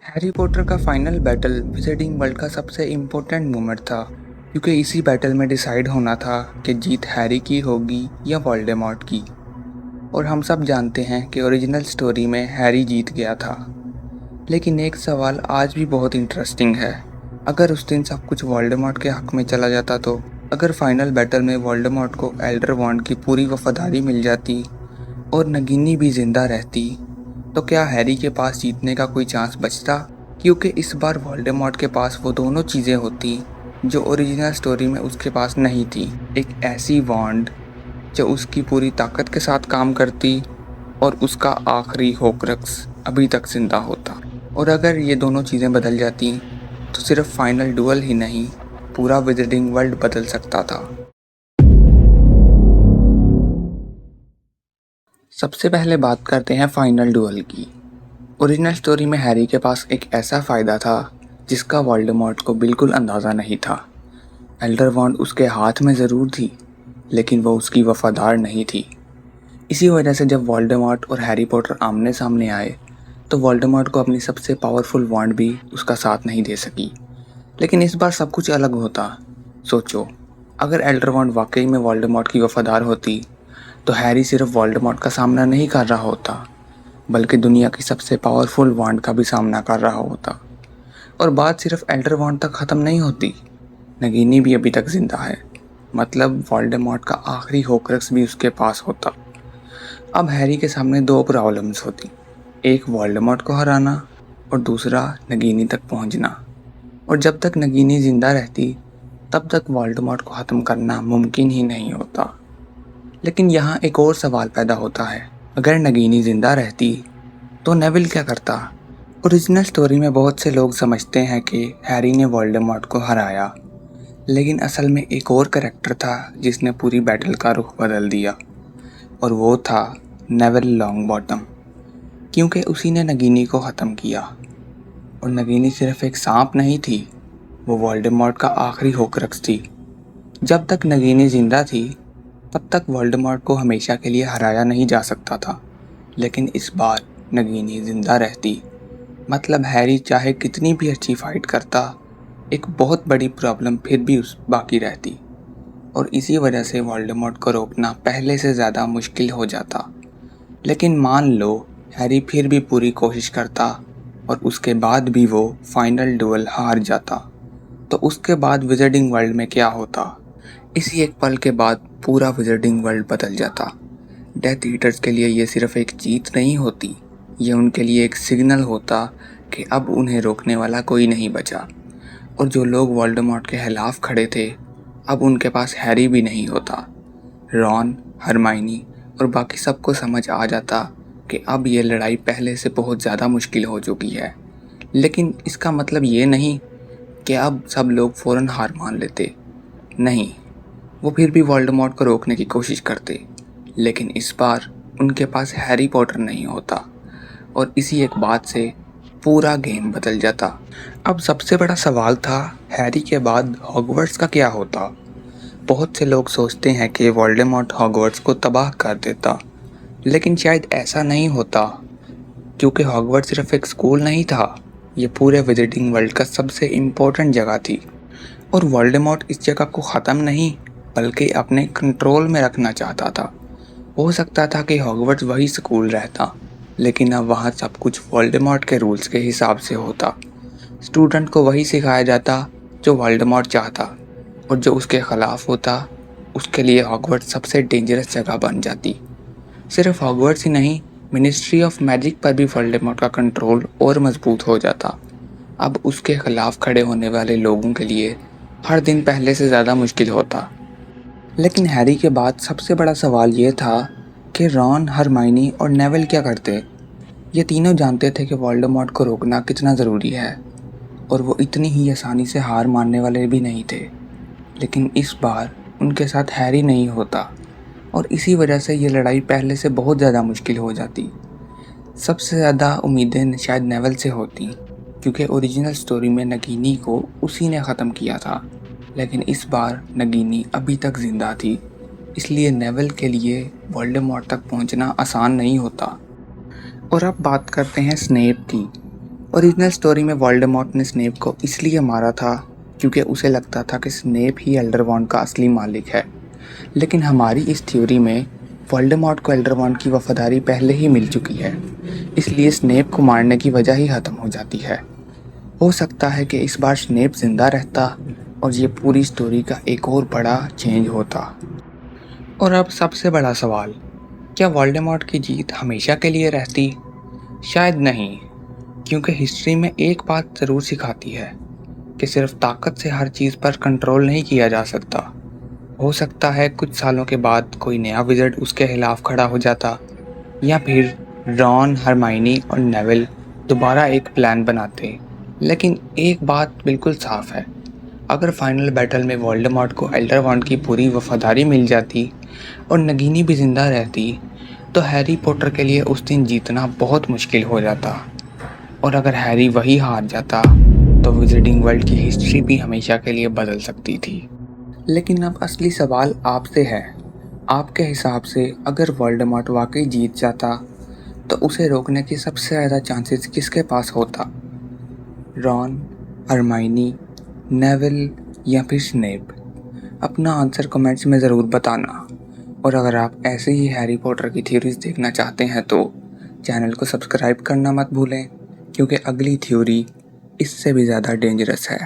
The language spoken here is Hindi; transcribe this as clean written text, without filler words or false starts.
हैरी पॉटर का फाइनल बैटल विज़ार्डिंग वर्ल्ड का सबसे इम्पोर्टेंट मोमेंट था, क्योंकि इसी बैटल में डिसाइड होना था कि जीत हैरी की होगी या वोल्डेमॉर्ट की। और हम सब जानते हैं कि ओरिजिनल स्टोरी में हैरी जीत गया था। लेकिन एक सवाल आज भी बहुत इंटरेस्टिंग है। अगर उस दिन सब कुछ वोल्डेमॉर्ट के हक में चला जाता तो, अगर फाइनल बैटल में वोल्डेमॉर्ट को एल्डर वॉन्ड की पूरी वफादारी मिल जाती और नगीनी भी जिंदा रहती, तो क्या हैरी के पास जीतने का कोई चांस बचता? क्योंकि इस बार वोल्डेमॉर्ट के पास वो दोनों चीज़ें होती जो ओरिजिनल स्टोरी में उसके पास नहीं थी। एक ऐसी वॉन्ड जो उसकी पूरी ताकत के साथ काम करती और उसका आखिरी होक्रक्स अभी तक जिंदा होता। और अगर ये दोनों चीज़ें बदल जाती तो सिर्फ फाइनल डुअल ही नहीं, पूरा विज़ार्डिंग वर्ल्ड बदल सकता था। सबसे पहले बात करते हैं फाइनल डुअल की। ओरिजिनल स्टोरी में हैरी के पास एक ऐसा फ़ायदा था जिसका वोल्डेमॉर्ट को बिल्कुल अंदाज़ा नहीं था। एल्डर वॉन्ड उसके हाथ में ज़रूर थी, लेकिन वो उसकी वफ़ादार नहीं थी। इसी वजह से जब वोल्डेमॉर्ट और हैरी पॉटर आमने सामने आए तो वोल्डेमॉर्ट को अपनी सबसे पावरफुल वॉन्ड भी उसका साथ नहीं दे सकी। लेकिन इस बार सब कुछ अलग होता। सोचो, अगर एल्डर वॉन्ड वाकई में वोल्डेमॉर्ट की वफ़ादार होती तो हैरी सिर्फ वोल्डेमॉर्ट का सामना नहीं कर रहा होता, बल्कि दुनिया की सबसे पावरफुल वॉन्ड का भी सामना कर रहा होता। और बात सिर्फ एल्डर वॉन्ड तक ख़त्म नहीं होती, नगीनी भी अभी तक जिंदा है। मतलब वोल्डेमॉर्ट का आखिरी होक्रक्स भी उसके पास होता। अब हैरी के सामने दो प्रॉब्लम्स होती, एक वोल्डेमॉर्ट को हराना और दूसरा नगीनी तक पहुंचना। और जब तक नगीनी जिंदा रहती तब तक वोल्डेमॉर्ट को ख़त्म करना मुमकिन ही नहीं होता। लेकिन यहाँ एक और सवाल पैदा होता है, अगर नगीनी जिंदा रहती तो नेविल क्या करता? ओरिजिनल स्टोरी में बहुत से लोग समझते हैं कि हैरी ने वोल्डेमॉर्ट को हराया, लेकिन असल में एक और कैरेक्टर था जिसने पूरी बैटल का रुख बदल दिया, और वो था नेविल लॉन्गबॉटम। क्योंकि उसी ने नगीनी को ख़त्म किया। और नगीनी सिर्फ एक सांप नहीं थी, वो वोल्डेमॉर्ट का आखिरी होक्रक्स थी। जब तक नगीनी जिंदा थी तब तक वोल्डेमॉर्ट को हमेशा के लिए हराया नहीं जा सकता था। लेकिन इस बार नगीनी जिंदा रहती, मतलब हैरी चाहे कितनी भी अच्छी फाइट करता, एक बहुत बड़ी प्रॉब्लम फिर भी उस बाकी रहती। और इसी वजह से वोल्डेमॉर्ट को रोकना पहले से ज़्यादा मुश्किल हो जाता। लेकिन मान लो हैरी फिर भी पूरी कोशिश करता और उसके बाद भी वो फाइनल डुअल हार जाता, तो उसके बाद विज़ार्डिंग वर्ल्ड में क्या होता? इसी एक पल के बाद पूरा विज़ार्डिंग वर्ल्ड बदल जाता। डेथ ईटर्स के लिए ये सिर्फ एक जीत नहीं होती, ये उनके लिए एक सिग्नल होता कि अब उन्हें रोकने वाला कोई नहीं बचा। और जो लोग वोल्डेमॉर्ट के खिलाफ खड़े थे, अब उनके पास हैरी भी नहीं होता। रॉन, हरमाइनी और बाकी सबको समझ आ जाता कि अब ये लड़ाई पहले से बहुत ज़्यादा मुश्किल हो चुकी है। लेकिन इसका मतलब ये नहीं कि अब सब लोग फ़ौरन हार मान लेते। नहीं, वो फिर भी वोल्डेमॉर्ट को रोकने की कोशिश करते। लेकिन इस बार उनके पास हैरी पॉटर नहीं होता, और इसी एक बात से पूरा गेम बदल जाता। अब सबसे बड़ा सवाल था, हैरी के बाद हॉगवर्ट्स का क्या होता? बहुत से लोग सोचते हैं कि वोल्डेमॉर्ट हॉगवर्ट्स को तबाह कर देता, लेकिन शायद ऐसा नहीं होता, क्योंकि हॉगवर्ट्स सिर्फ एक स्कूल नहीं था, ये पूरे विज़ार्डिंग वर्ल्ड का सबसे इम्पोर्टेंट जगह थी। और वोल्डेमॉर्ट इस जगह को ख़त्म नहीं, बल्कि अपने कंट्रोल में रखना चाहता था। हो सकता था कि हॉगवर्ट्स वही स्कूल रहता, लेकिन अब वहाँ सब कुछ वोल्डेमॉर्ट के रूल्स के हिसाब से होता। स्टूडेंट को वही सिखाया जाता जो वोल्डेमॉर्ट चाहता, और जो उसके ख़िलाफ़ होता उसके लिए हॉगवर्ट्स सबसे डेंजरस जगह बन जाती। सिर्फ हॉगवर्ट्स ही नहीं, मिनिस्ट्री ऑफ मैजिक पर भी वोल्डेमॉर्ट का कंट्रोल और मजबूत हो जाता। अब उसके खिलाफ खड़े होने वाले लोगों के लिए हर दिन पहले से ज़्यादा मुश्किल होता। लेकिन हैरी के बाद सबसे बड़ा सवाल ये था कि रॉन, हरमाइनी और नेविल क्या करते। ये तीनों जानते थे कि वोल्डेमॉर्ट को रोकना कितना ज़रूरी है, और वो इतनी ही आसानी से हार मानने वाले भी नहीं थे। लेकिन इस बार उनके साथ हैरी नहीं होता, और इसी वजह से ये लड़ाई पहले से बहुत ज़्यादा मुश्किल हो जाती। सबसे ज़्यादा उम्मीदें शायद नेविल से होती, क्योंकि ओरिजिनल स्टोरी में नगीनी को उसी ने ख़त्म किया था। लेकिन इस बार नगीनी अभी तक ज़िंदा थी, इसलिए नेविल के लिए वोल्डेमॉर्ट तक पहुंचना आसान नहीं होता। और अब बात करते हैं स्नेप की। ओरिजिनल स्टोरी में वोल्डेमॉर्ट ने स्नेप को इसलिए मारा था क्योंकि उसे लगता था कि स्नेप ही एल्डरवॉन्ड का असली मालिक है। लेकिन हमारी इस थ्योरी में वोल्डेमॉर्ट को एल्डरवॉन्ड की वफादारी पहले ही मिल चुकी है, इसलिए स्नेप को मारने की वजह ही ख़त्म हो जाती है। हो सकता है कि इस बार स्नेप जिंदा रहता और ये पूरी स्टोरी का एक और बड़ा चेंज होता। और अब सबसे बड़ा सवाल, क्या वोल्डेमॉर्ट की जीत हमेशा के लिए रहती? शायद नहीं, क्योंकि हिस्ट्री में एक बात ज़रूर सिखाती है कि सिर्फ ताकत से हर चीज़ पर कंट्रोल नहीं किया जा सकता। हो सकता है कुछ सालों के बाद कोई नया विज़र्ड उसके खिलाफ खड़ा हो जाता, या फिर रॉन, हरमाइनी और नेविल दोबारा एक प्लान बनाते। लेकिन एक बात बिल्कुल साफ है, अगर फाइनल बैटल में वोल्डेमॉर्ट को एल्डरवॉन्ड की पूरी वफादारी मिल जाती और नगीनी भी जिंदा रहती, तो हैरी पॉटर के लिए उस दिन जीतना बहुत मुश्किल हो जाता। और अगर हैरी वही हार जाता तो विजिटिंग वर्ल्ड की हिस्ट्री भी हमेशा के लिए बदल सकती थी। लेकिन अब असली सवाल आपसे है, आपके हिसाब से अगर वोल्डेमॉर्ट वाकई जीत जाता तो उसे रोकने की सबसे ज़्यादा चांसेस किसके पास होता? रॉन, हरमाइनी, नेविल या फिर स्नेप? अपना आंसर कमेंट्स में ज़रूर बताना। और अगर आप ऐसे ही हैरी पॉटर की थ्योरीज देखना चाहते हैं तो चैनल को सब्सक्राइब करना मत भूलें, क्योंकि अगली थ्योरी इससे भी ज़्यादा डेंजरस है।